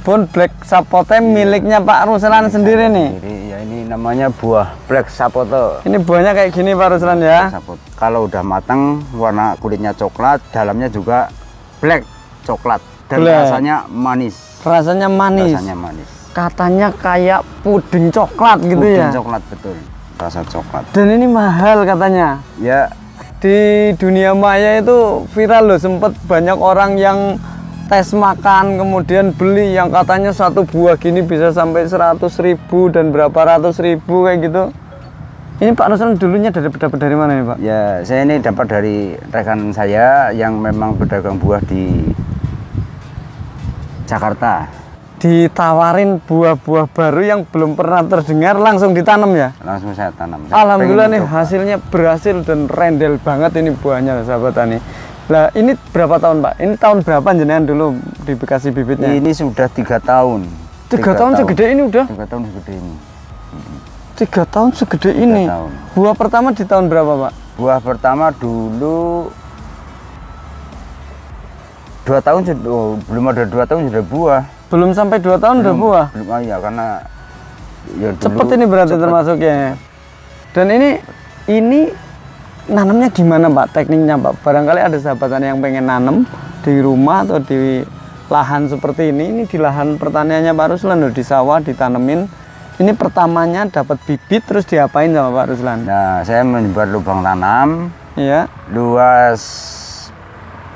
Kebun Black Sapote miliknya Pak Ruslan sendiri nih. Ya ini namanya buah Black Sapote. Ini buahnya kayak gini Pak Ruslan ya. Kalau udah matang warna kulitnya coklat, dalamnya juga black coklat dan Black. rasanya manis. Rasanya manis. Rasanya manis. Katanya kayak puding coklat gitu ya. Puding coklat betul. Rasa coklat. Dan ini mahal katanya. Ya. Di dunia maya itu viral loh, sempet banyak orang yang tes makan kemudian beli yang katanya satu buah gini bisa sampai 100.000 dan berapa ratus ribu kayak gitu. Ini Pak Ruslan dulunya dapat dari mana nih Pak? Ya saya ini dapat dari rekan saya yang memang berdagang buah di Jakarta. Ditawarin buah-buah baru yang belum pernah terdengar langsung ditanam ya? Langsung saya tanam. Alhamdulillah nih hasilnya berhasil dan rendel banget ini buahnya sahabat tani. Lah ini berapa tahun Pak? Ini tahun berapa jenengan dulu di Bekasi bibitnya? Ini sudah 3 tahun. 3 tahun segede ini udah? 3 tahun segede ini. 3 tahun segede ini. Tahun. Buah pertama di tahun berapa Pak? Buah pertama dulu 2 tahun belum ada 2 tahun sudah buah. Belum sampai 2 tahun udah buah. Belum ya karena ya Cepet ini berarti termasuknya. Dan ini nanamnya gimana Pak? Tekniknya Pak? Barangkali ada sahabat tani yang pengen nanam di rumah atau di lahan seperti ini. Ini di lahan pertaniannya Pak Ruslan loh, di sawah ditanemin. Ini pertamanya dapat bibit terus diapain sama Pak Ruslan? Nah, saya membuat lubang tanam. Iya. Luas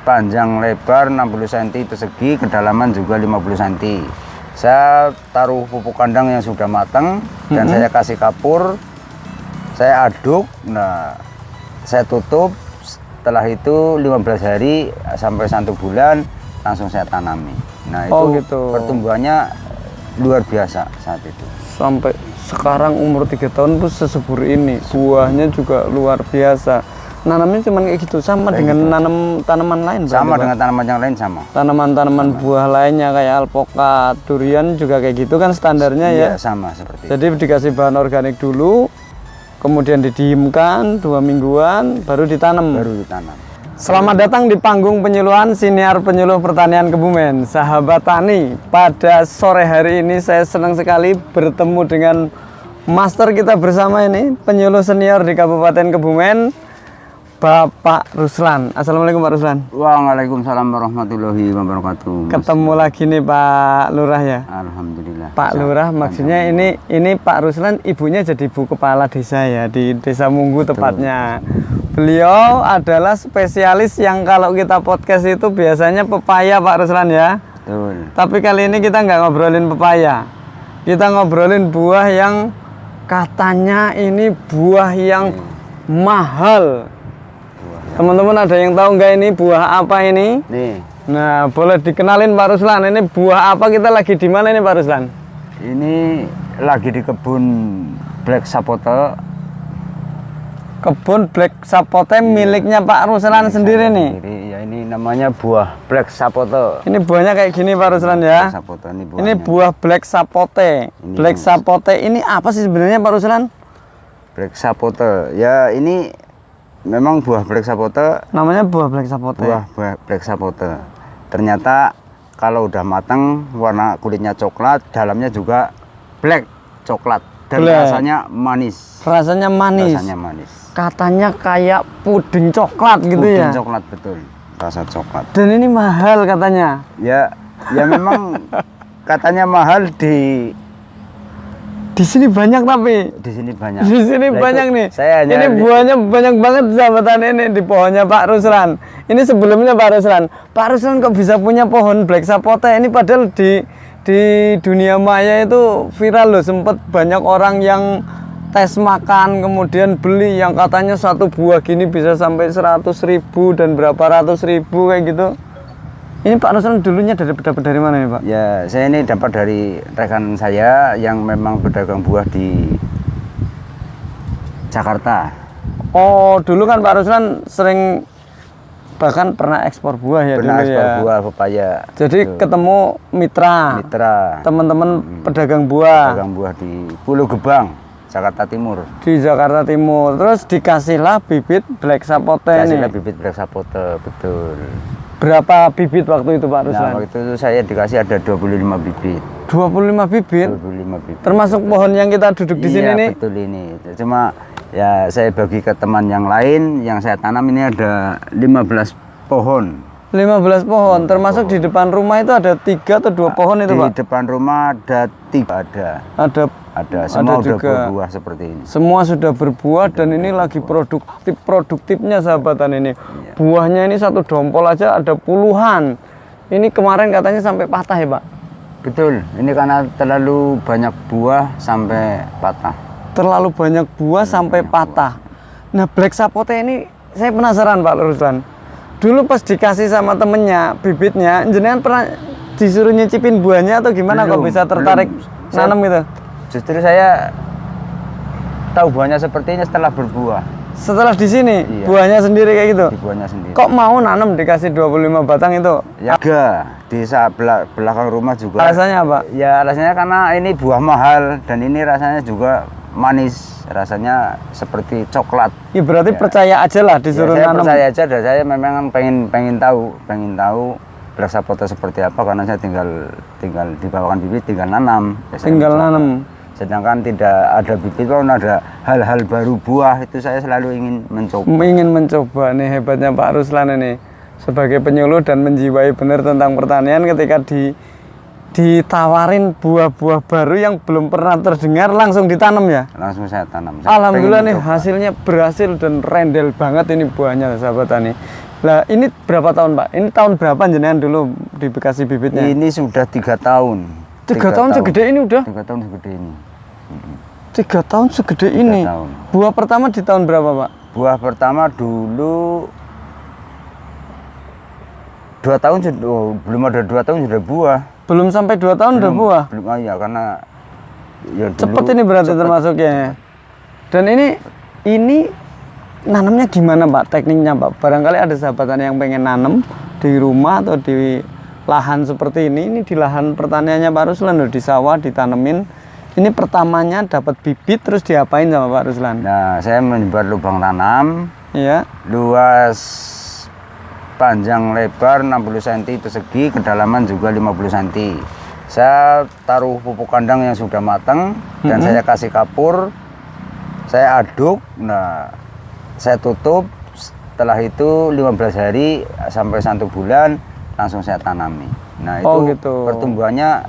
panjang lebar 60 cm persegi, kedalaman juga 50 cm. Saya taruh pupuk kandang yang sudah matang dan saya kasih kapur. Saya aduk. Nah, saya tutup, setelah itu 15 hari sampai 1 bulan langsung saya tanami. Nah itu gitu. Pertumbuhannya luar biasa saat itu. Sampai sekarang umur 3 tahun pun sesubur ini. Buahnya juga luar biasa. Nanamnya cuma kayak gitu, sama dengan nanam tanaman lain? Sama dengan tanaman yang lain sama. Tanaman-tanaman buah lainnya kayak alpokat, durian juga kayak gitu kan standarnya ya? Sama seperti itu. Jadi dikasih bahan organik dulu, kemudian didiamkan 2 mingguan, baru ditanam. Selamat datang di panggung penyuluhan Siniar Penyuluh Pertanian Kebumen. Sahabat tani, pada sore hari ini saya senang sekali bertemu dengan master kita bersama ini, penyuluh senior di Kabupaten Kebumen, Bapak Ruslan. Assalamualaikum Pak Ruslan. Waalaikumsalam warahmatullahi wabarakatuh. Ketemu lagi nih Pak Lurah ya. Alhamdulillah. Pak Lurah, maksudnya ini Pak Ruslan ibunya jadi ibu kepala desa ya di Desa Munggu tepatnya. Beliau adalah spesialis yang kalau kita podcast itu biasanya pepaya Pak Ruslan ya. Betul. Tapi kali ini kita nggak ngobrolin pepaya. Kita ngobrolin buah yang katanya ini buah yang mahal. Teman-teman ada yang tahu nggak ini buah apa ini? Nih. Nah, boleh dikenalin Pak Ruslan. Ini buah apa? Kita lagi di mana ini Pak Ruslan? Ini lagi di kebun Black Sapote. Kebun Black Sapote miliknya Pak Ruslan sendiri nih. Ya ini namanya buah Black Sapote. Ini buahnya kayak gini Pak Ruslan ya. Black Sapote, ini buah Black Sapote. Black Sapote ini apa sih sebenarnya Pak Ruslan? Black Sapote. Ya ini memang buah Black Sapote. Namanya buah Black Sapote. Buah Black Sapote. Ternyata kalau udah matang warna kulitnya coklat, dalamnya juga black coklat dan rasanya manis. Rasanya manis. Rasanya manis. Katanya kayak puding coklat gitu ya. Puding coklat betul. Rasa coklat. Dan ini mahal katanya. Ya memang katanya mahal di sini banyak tapi. Di sini banyak. Di sini banyak nih. Ini buahnya banyak banget sahabatan ini di pohonnya Pak Ruslan. Ini sebelumnya Pak Ruslan. Pak Ruslan kok bisa punya pohon Black Sapote ini padahal di dunia maya itu viral loh, sempet banyak orang yang tes makan kemudian beli yang katanya satu buah gini bisa sampai 100.000 dan berapa ratus ribu kayak gitu. Ini Pak Ruslan dulunya dapat dari mana nih Pak? Ya saya ini dapat dari rekan saya yang memang berdagang buah di Jakarta. Oh dulu kan Pak Ruslan sering bahkan pernah ekspor buah ya. Pernah dulu ekspor ya. buah pepaya. Jadi ketemu mitra teman-teman pedagang buah. Pedagang buah di Pulau Gebang, Jakarta Timur. Di Jakarta Timur. Terus dikasihlah bibit Black Sapote ini. Dikasihlah bibit Black Sapote, betul. Berapa bibit waktu itu Pak Nah, Ruslan? waktu itu saya dikasih ada 25 bibit. 25 bibit. 25 bibit. Termasuk pohon yang kita duduk di sini Iya, nih. betul ini. Cuma ya saya bagi ke teman yang lain, yang saya tanam ini ada 15 pohon. 15 pohon, termasuk di depan rumah itu ada 3 atau 2 pohon itu Pak? Di depan rumah ada 3 ada. Semua ada udah juga. berbuah seperti ini. Semua sudah berbuah dan ini lagi produktifnya sahabatan ini. Buahnya ini satu dompol aja ada puluhan. Ini kemarin katanya sampai patah ya Pak? Betul, ini karena terlalu banyak buah sampai patah. Terlalu banyak buah sampai patah. Nah, Black Sapote ini saya penasaran Pak Ruslan. Dulu pas dikasih sama temennya bibitnya, jenengan pernah disuruh nyicipin buahnya atau gimana kok bisa tertarik nanam gitu? Justru saya tahu buahnya seperti ini setelah berbuah. Setelah di sini Iya. buahnya sendiri kayak gitu. Di buahnya sendiri. Kok mau nanam dikasih 25 batang itu? Ya, di belakang rumah juga. Alasannya apa? Ya alasannya karena ini buah mahal dan ini rasanya juga manis, rasanya seperti coklat. Ya berarti percaya aja lah disuruh Ya, saya nanam. percaya aja dan saya memang pengen tahu Black Sapote seperti apa karena saya tinggal dibawakan bibit tinggal nanam. Ya, saya Tinggal mencoba. nanam. Sedangkan tidak ada bibit pun ada hal-hal baru buah itu saya selalu ingin mencoba. Ingin mencoba nih hebatnya Pak Ruslan ini sebagai penyuluh dan menjiwai benar tentang pertanian ketika ditawarin buah-buah baru yang belum pernah terdengar langsung ditanam ya. Langsung saya tanam. Saya Alhamdulillah pengen nih mencoba. hasilnya berhasil dan rendel banget ini buahnya sahabat tani. Lah ini berapa tahun Pak? Ini tahun berapa jenengan dulu di Bekasi bibitnya? Ini sudah 3 tahun. 3 tahun segede ini udah? 3 tahun segede ini. 3 tahun segede ini. tahun. Buah pertama di tahun berapa Pak? Buah pertama dulu 2 tahun belum ada 2 tahun sudah buah. Belum sampai 2 tahun udah buah. Belum ya karena ya dulu Cepet ini berarti termasuknya. Dan ini nanamnya gimana Pak? Tekniknya Pak? Barangkali ada sahabatan yang pengen nanam di rumah atau di lahan seperti ini. Ini di lahan pertaniannya Pak Ruslan loh, di sawah ditanemin. Ini pertamanya dapat bibit terus diapain sama Pak Ruslan? Nah, saya membuat lubang tanam Iya. luas panjang lebar 60 cm persegi, kedalaman juga 50 cm. Saya taruh pupuk kandang yang sudah matang dan saya kasih kapur, saya aduk, nah saya tutup. Setelah itu 15 hari sampai 1 bulan langsung saya tanami. Nah itu Oh, gitu. pertumbuhannya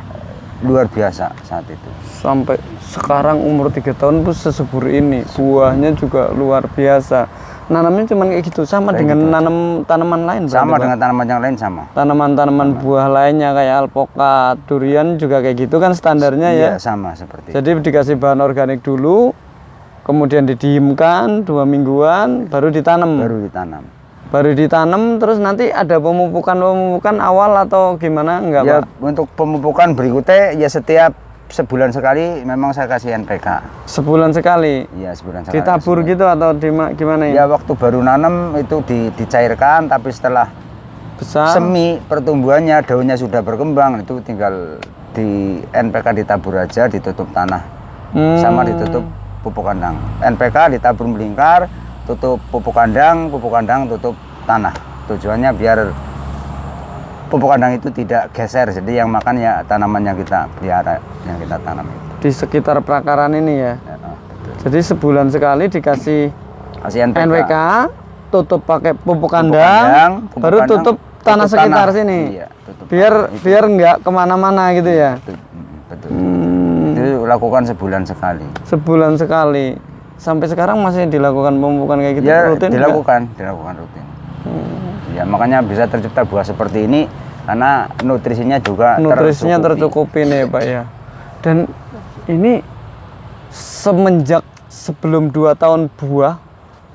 luar biasa saat itu. Sampai sekarang umur 3 tahun pun sesubur ini. Buahnya juga luar biasa. Nanamnya cuma kayak gitu, sama dengan nanam tanaman lain berarti, Sama Pak? dengan tanaman yang lain sama. Tanaman-tanaman buah lainnya kayak alpokat, durian juga kayak gitu kan standarnya ya. Iya, sama seperti itu. Jadi dikasih bahan organik dulu, kemudian didiamkan 2 mingguan, baru ditanam. Baru ditanam. Terus nanti ada pemupukan awal atau gimana enggak Ya, Pak? untuk pemupukan berikutnya ya setiap sebulan sekali memang saya kasih NPK. Sebulan sekali. Iya, sebulan sekali. Ditabur gitu atau gimana Ya, ya? waktu baru nanam itu dicairkan, tapi setelah Besar. semi pertumbuhannya daunnya sudah berkembang itu tinggal di NPK ditabur aja, ditutup tanah. Sama ditutup pupuk kandang. NPK ditabur melingkar, tutup pupuk kandang tutup tanah. Tujuannya biar pupuk kandang itu tidak geser, jadi yang makan ya tanaman yang kita pelihara, yang kita tanam itu. Di sekitar prakaran ini ya. Betul. Jadi sebulan sekali dikasih Kasih NPK, tutup pakai pupuk kandang, kandang, pupuk baru kandang, tutup tanah tutup sekitar tanah. sini. Iya, tutup biar tanah itu. biar nggak kemana-mana gitu ya. Betul. Itu lakukan sebulan sekali. Sebulan sekali. Sampai sekarang masih dilakukan pemupukan kayak gitu Ya, rutin? nggak? dilakukan rutin. Ya, makanya bisa tercipta buah seperti ini karena nutrisinya juga Nutrisinya tercukupi. tercukupi nih Pak ya. Dan ini semenjak sebelum 2 tahun buah,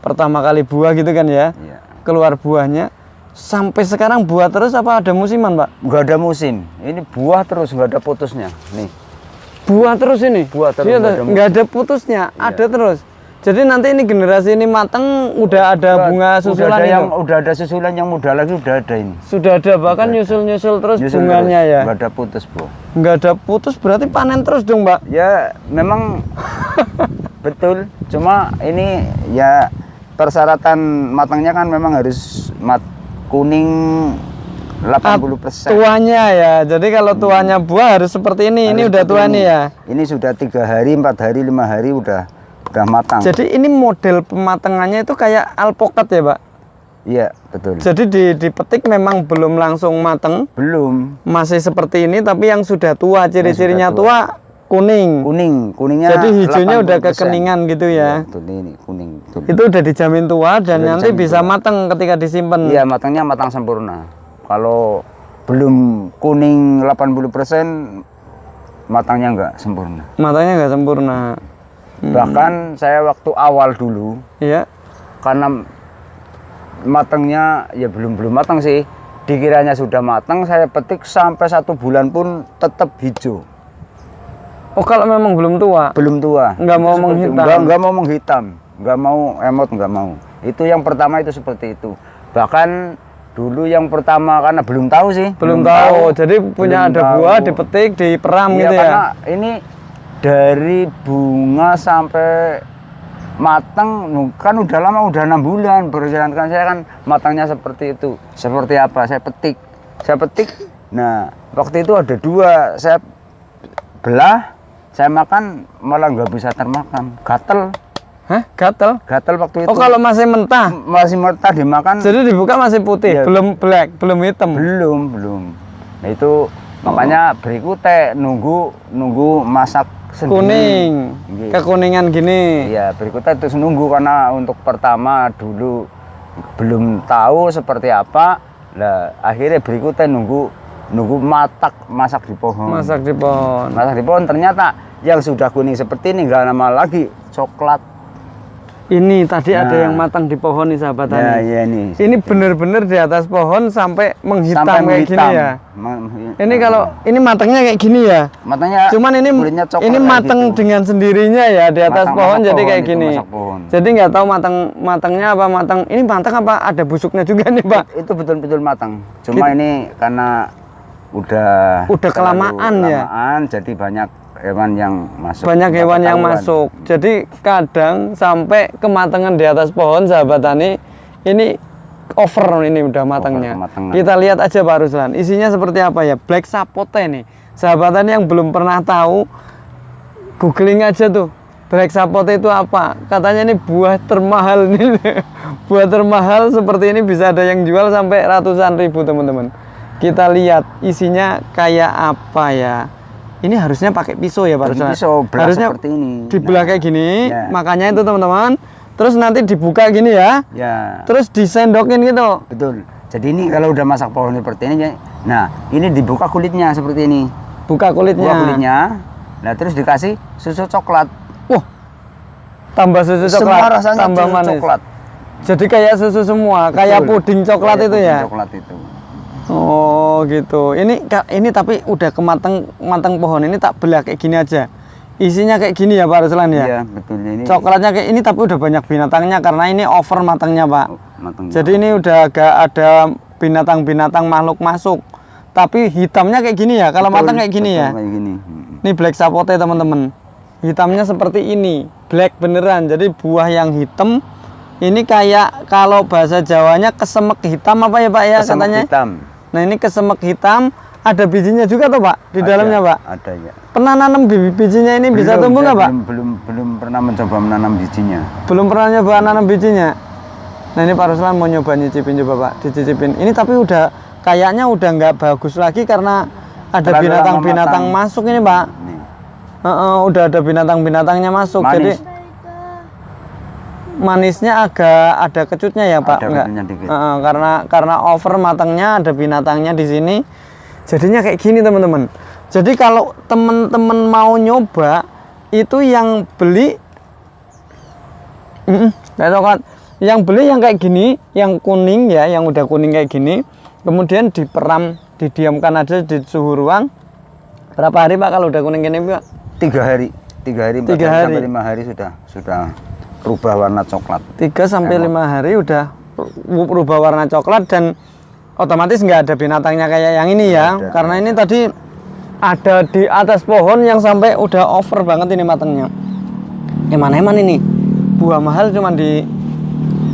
pertama kali buah gitu kan ya, Iya. keluar buahnya, sampai sekarang buah terus apa ada musiman Pak? Nggak ada musim. Ini buah terus, nggak ada putusnya. Nih. Buah terus ini? Buah terus, Iya, nggak ada nggak ada putusnya, ada terus. Jadi nanti ini generasi ini mateng, udah ada bunga susulan itu? Udah ada susulan yang muda lagi, udah ada ini. Sudah ada, bahkan nyusul-nyusul terus Nyusul bunganya terus, ya? nggak ada putus, Bu. Nggak ada putus berarti panen terus dong Pak? Ya, memang betul. Cuma ini ya persyaratan matangnya kan memang harus kuning 80%. Tuanya ya. Jadi kalau tuanya buah harus seperti ini. Ini Harus udah seperti tua ini. nih ya. Ini sudah 3 hari, 4 hari, 5 hari udah matang. Jadi ini model pematangannya itu kayak alpukat ya, Pak? Iya, betul. Jadi dipetik memang belum langsung mateng, Belum. masih seperti ini, tapi yang sudah tua, ciri-cirinya sudah tua kuning. Kuningnya. Jadi hijaunya udah 80%. kekeningan gitu ya. Iya, betul, ini kuning. Betul. Itu udah dijamin tua dan Sudah nanti dijamin bisa tua. mateng ketika disimpan. Iya, matangnya matang sempurna. Kalau belum kuning 80%, matangnya enggak sempurna. Matanya nggak sempurna. Bahkan saya waktu awal dulu, Iya. karena matangnya ya belum matang sih, dikiranya sudah matang, saya petik sampai 1 bulan pun tetap hijau. Oh, kalau memang belum tua. Belum tua. Nggak mau Itu seperti- menghitam. nggak mau menghitam, nggak mau emot, nggak mau. Itu yang pertama itu seperti itu. Bahkan dulu yang pertama karena belum tahu sih. Belum tahu. Jadi punya Belum ada tahu. buah dipetik, diperam Iya, gitu ya. karena ini dari bunga sampai matang kan udah lama, udah 6 bulan berjalan, kan saya kan matangnya seperti itu. Seperti apa? Saya petik. Nah, waktu itu ada 2, saya belah, saya makan malah nggak bisa termakan, gatel Hah? Gatel? waktu itu. Oh, kalau masih mentah. masih mentah dimakan. Jadi dibuka masih putih, Iya. belum black, belum hitam. belum. Nah, itu makanya berikutnya nunggu masak sendiri. Kuning, Iya. kekuningan gini. Iya, berikutnya terus nunggu karena untuk pertama dulu belum tahu seperti apa. Nah, akhirnya berikutnya nunggu masak di pohon. Masak di pohon. Masak di pohon, ternyata yang sudah kuning seperti ini nggak lama lagi coklat. Ini tadi ada Nah. yang matang di pohon nih sahabat Ya, tani. iya nih. Ini bener-bener di atas pohon sampai menghitam Sampai kayak gini menghitam. ya. Ini kalau ini matangnya kayak gini ya. matanya Cuman ini kulitnya coklat kayak mateng gitu. dengan sendirinya ya di atas Matang- pohon masak jadi pohon kayak itu, gini. masak pohon. Jadi nggak tahu matangnya apa matang. Ini matang apa ada busuknya juga nih, Pak? Itu betul-betul matang. Cuma ini karena udah Udah terlalu kelamaan ya? jadi banyak hewan yang masuk. Banyak Nggak hewan yang ketahuan. masuk. Jadi kadang sampai kematangan di atas pohon sahabat tani ini over ini udah matangnya. kematangan. Kita lihat aja Pak Ruslan. Isinya seperti apa ya? Black sapote nih. Sahabat tani yang belum pernah tahu, googling aja tuh. Black sapote itu apa? Katanya ini buah termahal nih. Buah termahal seperti ini bisa ada yang jual sampai ratusan ribu teman-teman. Kita lihat isinya kayak apa ya. Ini harusnya pakai pisau ya Pak Pakai Ruslan. pisau, belah Harusnya seperti ini. dibelah Nah, kayak gini, ya. makanya itu teman-teman. Terus nanti dibuka gini ya. Ya, Terus disendokin gitu. betul. Jadi ini kalau udah masak pohon seperti ini, nah ini dibuka kulitnya seperti ini. Buka kulitnya. Buka kulitnya. Nah, terus dikasih susu coklat. Wah. Tambah susu coklat, Semua rasanya tambah susu manis. coklat. Jadi kayak susu semua, kayak Betul. puding coklat Kayak itu puding ya. Coklat itu. Oh, gitu. Ini tapi udah matang pohon ini tak belah kayak gini aja. Isinya kayak gini ya Pak Ruslan ya. Iya, betul ini. Coklatnya kayak ini tapi udah banyak binatangnya karena ini over matangnya, Pak. Matang. Jadi ini udah agak ada binatang-binatang makhluk masuk. Tapi hitamnya kayak gini ya. Kalau Betul, matang kayak gini betul, ya. Kayak gini. Ini black sapote teman-teman. Hitamnya seperti ini, black beneran. Jadi buah yang hitam. Ini kayak kalau bahasa Jawanya kesemek hitam apa ya Pak ya Kesemek katanya? hitam. Nah ini kesemek hitam. Ada bijinya juga tuh Pak di Ada, dalamnya Pak. Ada ya. Pernah nanam bijinya ini bisa tumbuh nggak Pak? Belum pernah mencoba menanam bijinya. Belum pernah nyoba nanam bijinya. Nah ini Pak Ruslan mau nyoba nyicipin coba Pak, dicicipin. Ini tapi udah kayaknya udah nggak bagus lagi karena ada Terlalu binatang-binatang lama matang. masuk ini Pak. Nih. Udah ada binatang-binatangnya masuk. Manis. Jadi manisnya agak ada kecutnya ya Pak. Ada Enggak. kecutnya dikit. Karena over matangnya ada binatangnya di sini. Jadinya kayak gini teman-teman. Jadi kalau teman-teman mau nyoba itu yang beli kayak coklat. Yang beli yang kayak gini, yang kuning ya, yang udah kuning kayak gini, kemudian diperam, didiamkan aja di suhu ruang. Berapa hari Pak kalau udah kuning gini Pak? 3 hari. 3 hari, 4 3 hari, hari. sampai 5 hari sudah rubah warna coklat. 3 sampai 5 hari udah berubah warna coklat dan otomatis nggak ada binatangnya kayak yang ini ya. Ada. Karena ini tadi ada di atas pohon yang sampai udah over banget ini matangnya. Eman-eman ini. Buah mahal cuman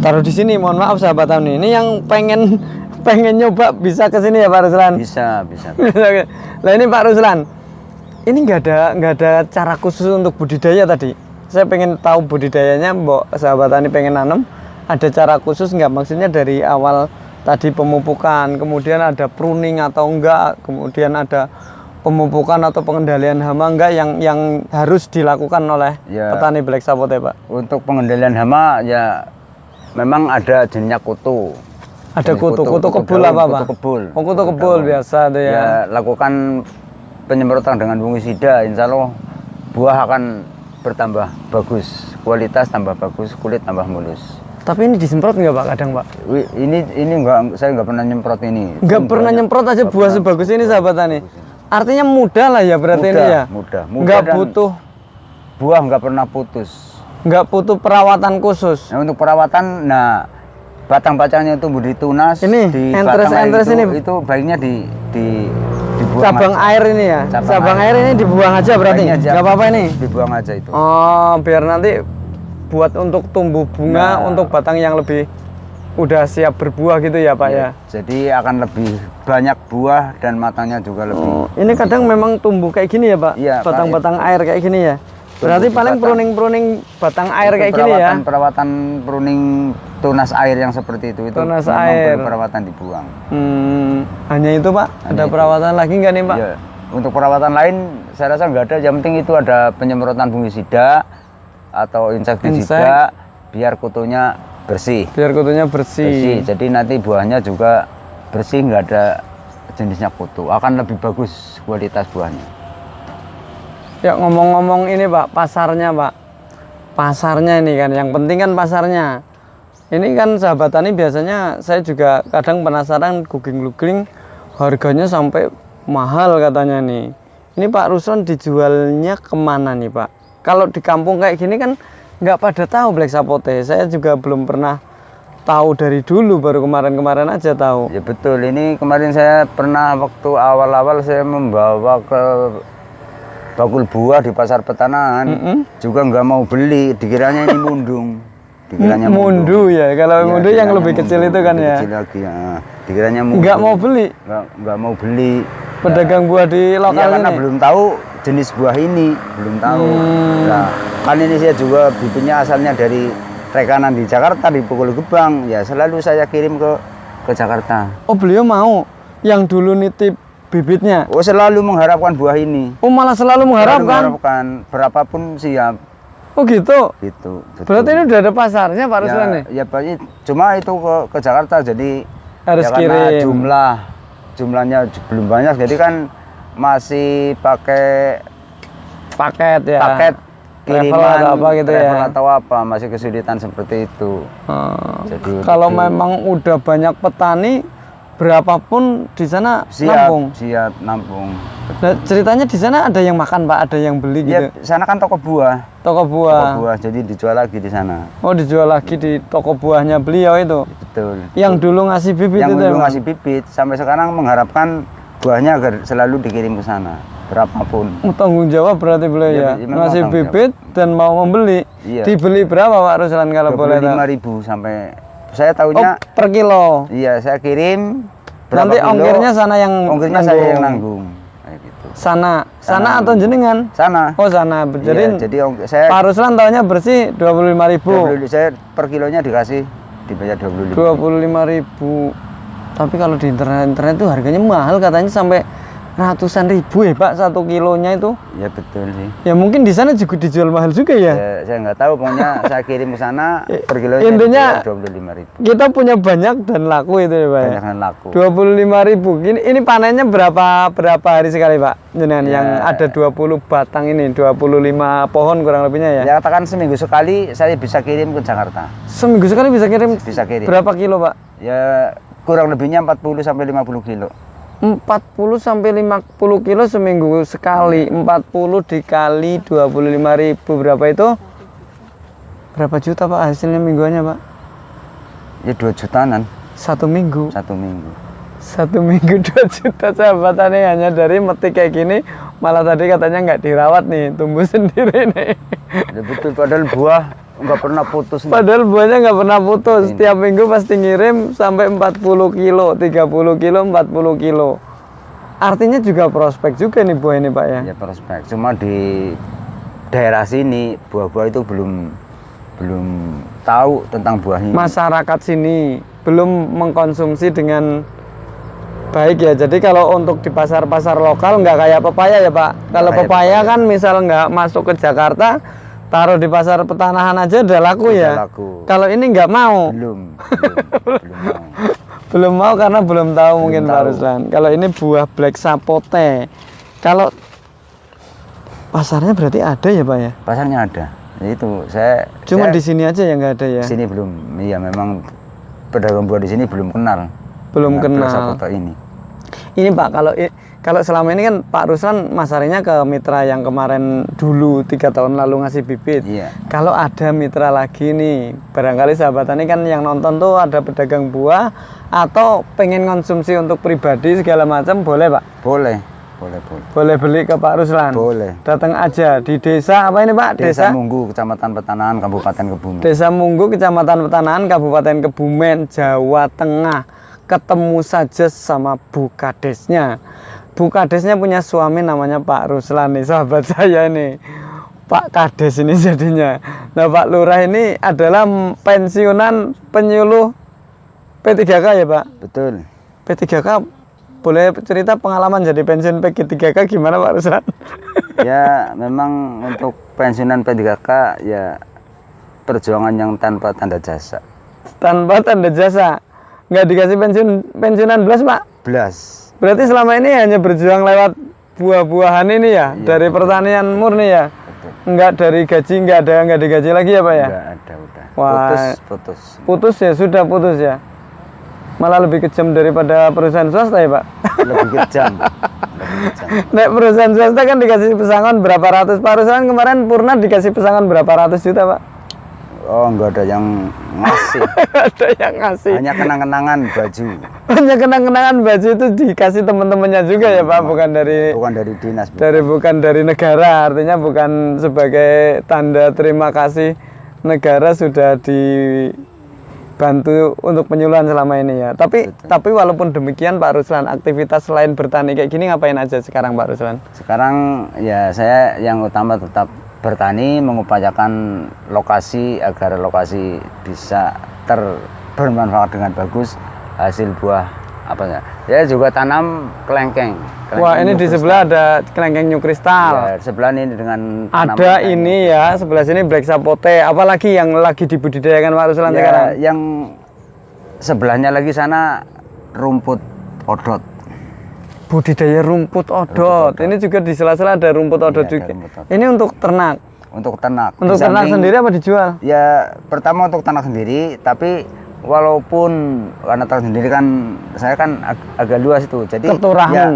taruh di sini. Mohon maaf sahabat tani. Ini yang pengen pengen nyoba bisa ke sini ya Pak Ruslan? Bisa. Lah ini Pak Ruslan, ini nggak ada cara khusus untuk budidaya tadi. Saya pengen tahu budidayanya, Mbok sahabat tani pengen nanam, ada cara khusus nggak? Maksudnya dari awal tadi pemupukan, kemudian ada pruning atau enggak, kemudian ada pemupukan atau pengendalian hama enggak yang harus dilakukan oleh petani black sapote Pak? Untuk pengendalian hama ya memang ada jenisnya kutu. Ada kutu kebul apa Pak? Kutu kebul. Oh, kutu kebul biasa tuh ya. Ya lakukan penyemprotan dengan fungisida, insya Allah buah akan bertambah bagus, kualitas tambah bagus, kulit tambah mulus. Tapi ini disemprot nggak Pak kadang Pak? Ini enggak, saya nggak pernah nyemprot ini. Nggak pernah nyemprot aja buah sebagus ini sahabat tani. Artinya mudah lah ya berarti ini ya. Mudah. Nggak butuh buah nggak pernah putus. Nggak butuh perawatan khusus. Nah, untuk perawatan, nah batang-batangnya tumbuh ditunas. Ini di entres ini. Itu baiknya dibuang cabang aja. air ini ya. Cabang air ini dibuang aja berarti. Nggak apa-apa ini. Dibuang aja itu. Oh, biar nanti buat untuk tumbuh bunga, untuk batang yang lebih udah siap berbuah gitu ya Pak ya. Jadi akan lebih banyak buah dan matangnya juga lebih. Oh, ini kadang memang tumbuh kayak gini ya Pak. Iya, batang-batang air kayak gini ya. Berarti paling pruning batang air kayak gini ya. Perawatan pruning tunas air yang seperti itu tunas memang air. perlu perawatan dibuang. Hanya itu Pak. Ada perawatan lagi nggak nih Pak? Ya, untuk perawatan lain saya rasa nggak ada. Yang penting itu ada penyemprotan fungisida atau insektisida biar kutunya bersih. Bersih. Jadi nanti buahnya juga bersih, nggak ada jenisnya kutu. Akan lebih bagus kualitas buahnya. Ya ngomong-ngomong ini Pak, pasarnya Pak. Pasarnya ini kan, yang penting kan pasarnya. Ini kan sahabat tani biasanya saya juga kadang penasaran googling harganya sampai mahal katanya nih. Ini Pak Ruslan dijualnya kemana nih Pak? Kalau di kampung kayak gini kan nggak pada tahu black sapote. Saya juga belum pernah tahu dari dulu, baru kemarin-kemarin aja tahu. Ya betul, ini kemarin saya pernah waktu awal-awal saya membawa ke bakul buah di pasar Petanahan, juga nggak mau beli, dikiranya ini mundung. Dikiranya mundu ya, kalau mundu yang lebih kecil itu kan ya. Kecil lagi, ya. Dikiranya mundu. Nggak mau beli. Nggak mau beli. Pedagang buah di lokal ya, karena ini. belum tahu jenis buah ini, belum tahu. Nah, kan ini saya juga bibitnya asalnya dari rekanan di Jakarta, di Pukul Gebang. Ya selalu saya kirim ke Jakarta. Oh beliau mau yang dulu nitip bibitnya? Oh selalu mengharapkan buah ini. Oh malah selalu mengharapkan? Berapapun siap. Oh gitu? Gitu. Betul. Berarti ini udah ada pasarnya Pak Ruslan nih? Ya Pak, cuma itu ke Jakarta jadi harus ya kirim. Jumlahnya belum banyak, jadi kan masih pakai paket ya. Paket kiriman atau apa gitu ya. Atau apa, masih kesulitan seperti itu. Jadi kalau memang udah banyak petani, berapapun di sana nampung. Siap nampung. Nah, ceritanya di sana ada yang makan Pak, ada yang beli gitu. Ya, sana kan toko buah. Toko buah, jadi dijual lagi di sana. Oh, dijual lagi di toko buahnya beliau itu. Betul. Yang dulu ngasih bibit yang itu. Yang dulu ngasih bibit sampai sekarang mengharapkan buahnya agar selalu dikirim ke sana, berapapun. Tanggung jawab berarti beliau ya. Ngasih bibit dan mau membeli. Iya. Dibeli berapa Pak Ruslan kalau boleh tahu? 25.000 sampai saya tahunya. Per kilo. Iya, saya kirim. Nanti ongkirnya sana yang ongkirnya saya yang nanggung. Sana atau jenengan? Sana. Oh sana. Jadi saya Pak Ruslan tahunya bersih 25.000. Saya per kilonya dibayar 25.000. Tapi kalau di internet itu harganya mahal katanya sampai ratusan ribu ya Pak 1 kilonya itu. Ya betul sih. Ya mungkin di sana juga dijual mahal juga ya. Saya nggak tahu, pokoknya saya kirim ke sana per kilonya intinya 25.000. Kita punya banyak dan laku itu ya Pak. Banyak dan laku. 25.000. Ini panennya berapa hari sekali Pak? Jenengan yang ada 20 batang ini, 25 pohon kurang lebihnya ya. Ya katakan seminggu sekali saya bisa kirim ke Jakarta. Seminggu sekali bisa kirim? Bisa kirim. Berapa kilo Pak? Ya kurang lebihnya 40 sampai 50 kilo. 40 sampai 50 kilo seminggu sekali. 40 dikali 25.000 berapa itu? Berapa juta Pak hasilnya mingguannya Pak? Ya 2 jutaan. 1 minggu. 1 minggu. 1 minggu 2 juta sahabat tani, hanya dari metik kayak gini. Malah tadi katanya nggak dirawat nih, tumbuh sendiri nih. Ya betul, padahal buah nggak pernah putus. Padahal buahnya nggak pernah putus. Tiap minggu pasti ngirim sampai 40 kilo, 30 kilo, 40 kilo. Artinya juga prospek juga nih buah ini Pak ya? Ya prospek. Cuma di daerah sini buah-buah itu belum tahu tentang buah ini. Masyarakat sini belum mengkonsumsi dengan baik ya. Jadi kalau untuk di pasar-pasar lokal nggak kayak pepaya ya Pak. Kalau kayak pepaya kan misal nggak masuk ke Jakarta, taruh di pasar petanahan aja udah laku Udah ya. laku. Kalau ini nggak mau. Belum mau. Belum mau karena belum tahu mungkin Pak tahu. Ruslan. Kalau ini buah Black Sapote. Kalau pasarnya berarti ada ya Pak ya? Pasarnya ada. Itu saya. Cuma saya di sini aja yang nggak ada ya. sini belum. Iya memang pedagang buah di sini belum kenal. Belum dengan Black kenal. Sapote ini. Ini Pak, kalau selama ini kan Pak Ruslan masarnya ke mitra yang kemarin dulu 3 tahun lalu ngasih bibit. Iya. Kalau ada mitra lagi nih, barangkali sahabat tani kan yang nonton tuh ada pedagang buah atau pengen konsumsi untuk pribadi segala macam, boleh Pak? Boleh. Boleh beli ke Pak Ruslan? Boleh. Datang aja di desa apa ini Pak? Desa Munggu, Kecamatan Petanahan, Kabupaten Kebumen. Desa Munggu, Kecamatan Petanahan, Kabupaten Kebumen, Jawa Tengah. Ketemu saja sama Bu Kadesnya. Bu Kadesnya punya suami namanya Pak Ruslan nih, sahabat saya nih. Pak Kades ini jadinya. Nah Pak Lurah ini adalah pensiunan penyuluh P3K ya Pak? Betul. P3K, boleh cerita pengalaman jadi pensiun P3K gimana Pak Ruslan? Ya memang untuk pensiunan P3K ya perjuangan yang tanpa tanda jasa. Tanpa tanda jasa. Nggak dikasih pensiunan belas Pak? Belas. Berarti selama ini hanya berjuang lewat buah-buahan ini ya? Iya, dari pertanian murni ya? Betul. Enggak dari gaji, nggak digaji lagi ya Pak ya? Enggak ada udah. Wah. Putus. Putus ya, sudah putus ya? Malah lebih kejam daripada perusahaan swasta ya Pak? Lebih kejam. Nek perusahaan swasta kan dikasih pesangon berapa ratus. Pak Ruslan kemarin purna dikasih pesangon berapa ratus juta Pak? Oh enggak ada yang ngasih. Ada yang ngasih. Hanya kenang-kenangan baju. Hanya kenang-kenangan baju itu dikasih teman-temannya juga ya Pak? Bukan dari Dinas. bukan dari negara, artinya bukan sebagai tanda terima kasih negara sudah dibantu untuk penyuluhan selama ini ya. Tapi walaupun demikian Pak Ruslan, aktivitas selain bertani kayak gini ngapain aja sekarang Pak Ruslan? Sekarang ya saya yang utama tetap bertani, mengupayakan lokasi agar lokasi bisa bermanfaat dengan bagus, hasil buah apa ya, juga tanam kelengkeng. Wah ini di sebelah ada kelengkeng New Crystal. Ya, sebelah ini dengan Ada ini ya, sebelah sini Black Sapote. Apalagi yang lagi dibudidayakan Pak Ruslan ya, sekarang? yang sebelahnya lagi sana rumput odot. Budidaya rumput odot. Ini juga di sela-sela ada rumput odot Ada juga. rumput odot. Ini untuk ternak. Untuk ternak. Untuk Di ternak samping- sendiri apa dijual? Ya pertama untuk ternak sendiri, tapi walaupun karena ternak sendiri kan saya kan agak luas itu, jadi Keturahan. ya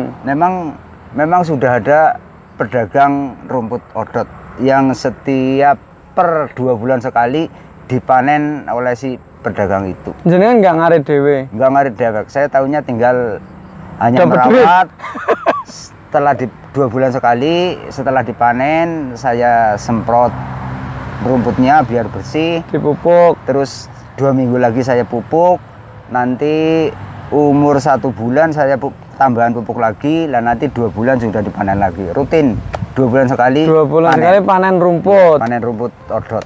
memang sudah ada pedagang rumput odot yang setiap per 2 bulan sekali dipanen oleh si pedagang itu. Jenengan nggak ngarit dewe. Enggak ngarit dewek, saya tahunya tinggal hanya Dapat merawat. Setelah 2 bulan sekali, setelah dipanen saya semprot rumputnya biar bersih. Dipupuk. Terus 2 minggu lagi saya pupuk. Nanti umur 1 bulan saya tambahan pupuk lagi. Lah nanti 2 bulan sudah dipanen lagi. Rutin 2 bulan sekali. 2 bulan sekali panen rumput. Panen rumput odot.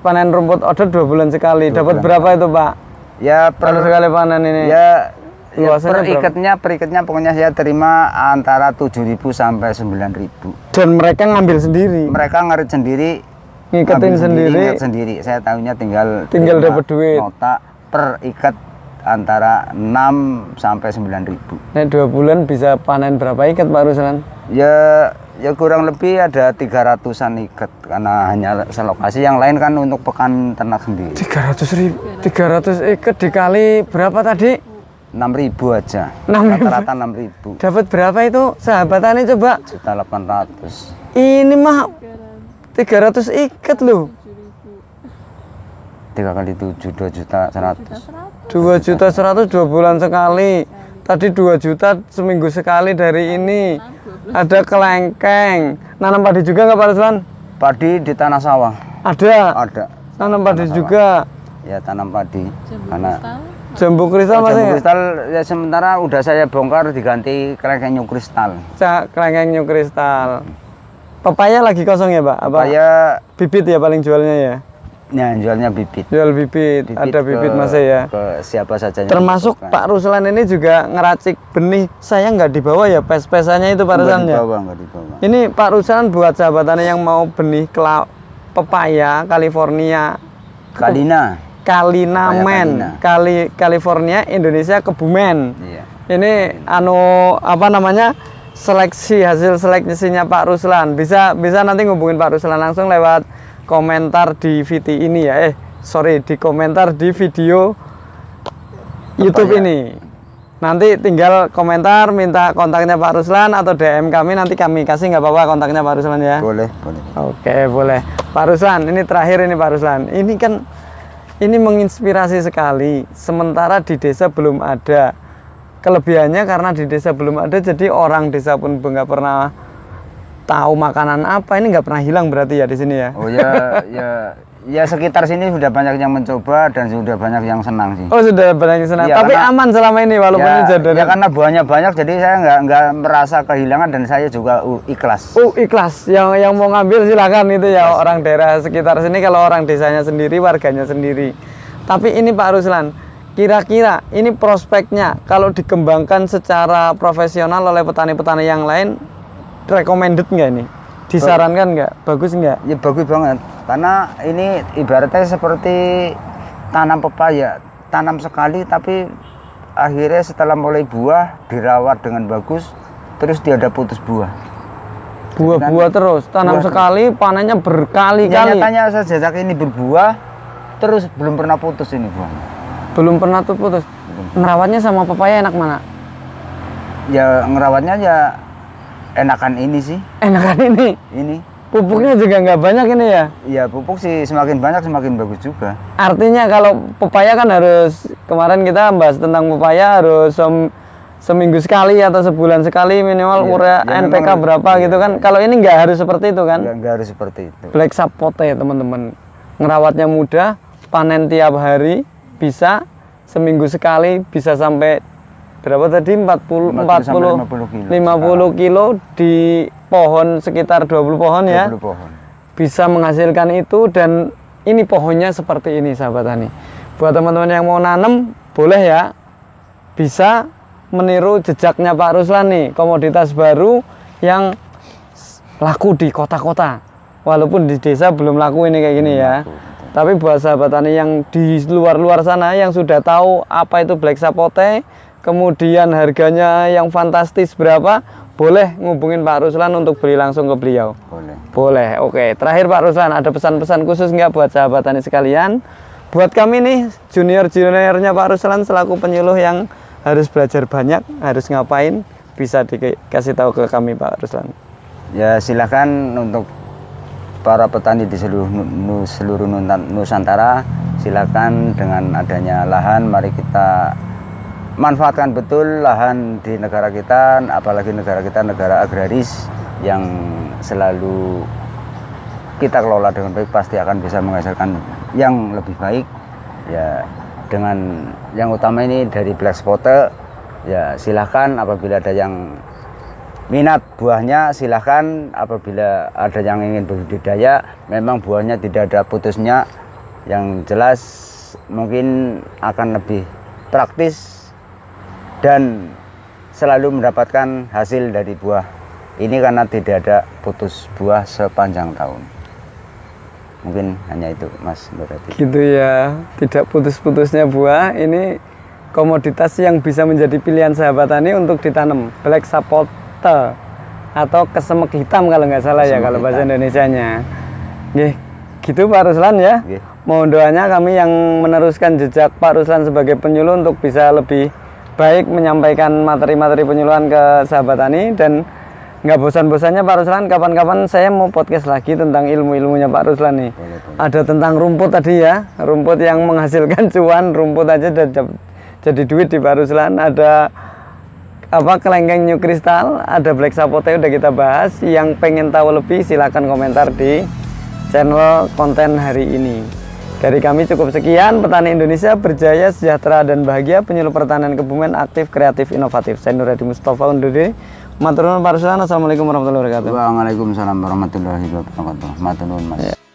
Panen rumput odot 2 bulan sekali. Dapat bulan berapa itu Pak? Ya Kalau sekali panen ini? ya luasannya per ikatnya pokoknya saya terima antara 7.000 sampai 9.000. Dan mereka ngambil sendiri. Mereka ngarit sendiri, Ngiketin ngambil sendiri. ngikat sendiri. Saya tahunya tinggal Tinggal terima dapat duit. nota per ikat antara 6 sampai 9.000. Nek 2 bulan bisa panen berapa ikat Pak Ruslan? Ya kurang lebih ada 300-an ikat karena hanya selokasi, yang lain kan untuk pekan ternak sendiri. 300 ikat dikali berapa tadi? 6.000 aja. 6.000. Rata-rata 6.000. Dapat berapa itu sahabat tani coba? 1.800.000. Ini mah 300 ikat loh. 3 kali 7 2.100.000. 2.100.000 2 bulan sekali. Tadi 2 juta seminggu sekali dari ini. Ada kelengkeng. Nanam padi juga nggak Pak Ruslan? Padi di tanah sawah. Ada. Tanam padi juga. Ya tanam padi. Karena Jambu kristal jambu masih. kristal ya sementara udah saya bongkar diganti kelengkeng new kristal. Kelengkeng new kristal. Pepaya lagi kosong ya, Pak? Apa? Pepaya Bibit ya paling jualnya ya. ya jualnya bibit. Jual bibit, ada bibit masih ya. Ke siapa saja yang Termasuk membutuhkan. Pak Ruslan ini juga ngeracik benih. Saya nggak dibawa ya pes-pesannya itu Pak Ruslan ya. Enggak dibawa. Ini Pak Ruslan buat sahabatannya yang mau benih pepaya California, Kalina. Kalina Pepaya Men, California Indonesia Kebumen. Iya. Ini apa namanya? Hasil seleksinya Pak Ruslan. Bisa nanti ngubungin Pak Ruslan langsung lewat komentar di VT ini ya. Di komentar di video YouTube ya? ini. Nanti tinggal komentar minta kontaknya Pak Ruslan atau DM kami, nanti kami kasih, nggak apa-apa kontaknya Pak Ruslan ya. Boleh. Oke, boleh. Pak Ruslan, ini terakhir ini Pak Ruslan. Ini menginspirasi sekali. Sementara di desa belum ada. Kelebihannya karena di desa belum ada, jadi orang desa pun nggak pernah tahu makanan apa. Ini nggak pernah hilang berarti ya di sini ya. Oh ya sekitar sini sudah banyak yang mencoba dan sudah banyak yang senang sih. Oh, sudah banyak yang senang. Ya, Tapi aman selama ini walaupun ini jodoh. Ya karena buahnya banyak, jadi saya nggak merasa kehilangan dan saya juga ikhlas. Ikhlas. Yang mau ngambil silakan itu ya orang daerah sekitar sini, kalau orang desanya sendiri, warganya sendiri. Tapi ini Pak Ruslan, kira-kira ini prospeknya kalau dikembangkan secara profesional oleh petani-petani yang lain, recommended nggak ini? Disarankan nggak? Bagus nggak? Ya bagus banget, karena ini ibaratnya seperti tanam pepaya, tanam sekali tapi akhirnya setelah mulai buah dirawat dengan bagus, terus dia ada putus buah. Buah-buah terus, tanam sekali, panennya berkali-kali. Nyatanya saya sejak ini berbuah, terus belum pernah putus ini buahnya. Belum pernah tuh putus. Merawatnya sama pepaya enak mana? Ya ngerawatnya ya enakan ini sih. Enakan ini. Ini. Pupuknya juga nggak banyak ini ya? Iya pupuk sih semakin banyak semakin bagus juga. Artinya kalau pepaya kan harus, kemarin kita bahas tentang pepaya harus seminggu sekali atau sebulan sekali minimal urea NPK berapa gitu kan. Kalau ini nggak harus seperti itu kan? Nggak harus seperti itu. Black Sapote teman-teman. Ngerawatnya mudah, panen tiap hari, bisa seminggu sekali, bisa sampai berapa tadi? 50 kilo di pohon sekitar 20 pohon ya. 20 pohon. Bisa menghasilkan itu, dan ini pohonnya seperti ini sahabat tani. Buat teman-teman yang mau nanam boleh ya. Bisa meniru jejaknya Pak Ruslan nih, komoditas baru yang laku di kota-kota. Walaupun di desa belum laku ini kayak gini ya. Tapi buat sahabat tani yang di luar-luar sana yang sudah tahu apa itu Black Sapote, kemudian harganya yang fantastis berapa, boleh ngubungin Pak Ruslan untuk beli langsung ke beliau. Boleh. Oke. Terakhir Pak Ruslan, ada pesan-pesan khusus nggak buat sahabat tani sekalian? Buat kami nih junior-juniornya Pak Ruslan selaku penyuluh yang harus belajar banyak, harus ngapain, bisa dikasih tahu ke kami Pak Ruslan. Ya silakan untuk para petani di seluruh Nusantara, silakan dengan adanya lahan, mari kita manfaatkan betul lahan di negara kita, apalagi negara kita negara agraris yang selalu kita kelola dengan baik, pasti akan bisa menghasilkan yang lebih baik. Ya dengan yang utama ini dari Black Sapote, ya silahkan apabila ada yang minat buahnya, silahkan. Apabila ada yang ingin berbudidaya, memang buahnya tidak ada putusnya, yang jelas mungkin akan lebih praktis dan selalu mendapatkan hasil dari buah ini karena tidak ada putus buah sepanjang tahun. Mungkin hanya itu Mas berarti. Gitu ya, tidak putus-putusnya buah. Ini komoditas yang bisa menjadi pilihan sahabat tani untuk ditanam. Black Sapote atau kesemek hitam kalau nggak salah ya kalau bahasa Indonesianya. Gitu Pak Ruslan ya. Mohon doanya kami yang meneruskan jejak Pak Ruslan sebagai penyuluh untuk bisa lebih baik menyampaikan materi-materi penyuluhan ke sahabat tani, dan nggak bosan-bosannya Pak Ruslan, kapan-kapan saya mau podcast lagi tentang ilmu-ilmunya Pak Ruslan nih. Boleh. Ada tentang rumput tadi ya, rumput yang menghasilkan cuan, rumput aja jadi duit di Pak Ruslan. Ada apa, kelengkeng new kristal, ada Black Sapote udah kita bahas. Yang pengen tahu lebih silakan komentar di channel konten hari ini. Dari kami cukup sekian. Petani Indonesia berjaya, sejahtera, dan bahagia. Penyuluh pertanian Kebumen, aktif, kreatif, inovatif. Saya Nur Hadi Mustafa undur diri. Matur nuwun Pak Ruslan. Assalamualaikum warahmatullahi wabarakatuh. Waalaikumsalam warahmatullahi wabarakatuh. Matur nuwun Mas.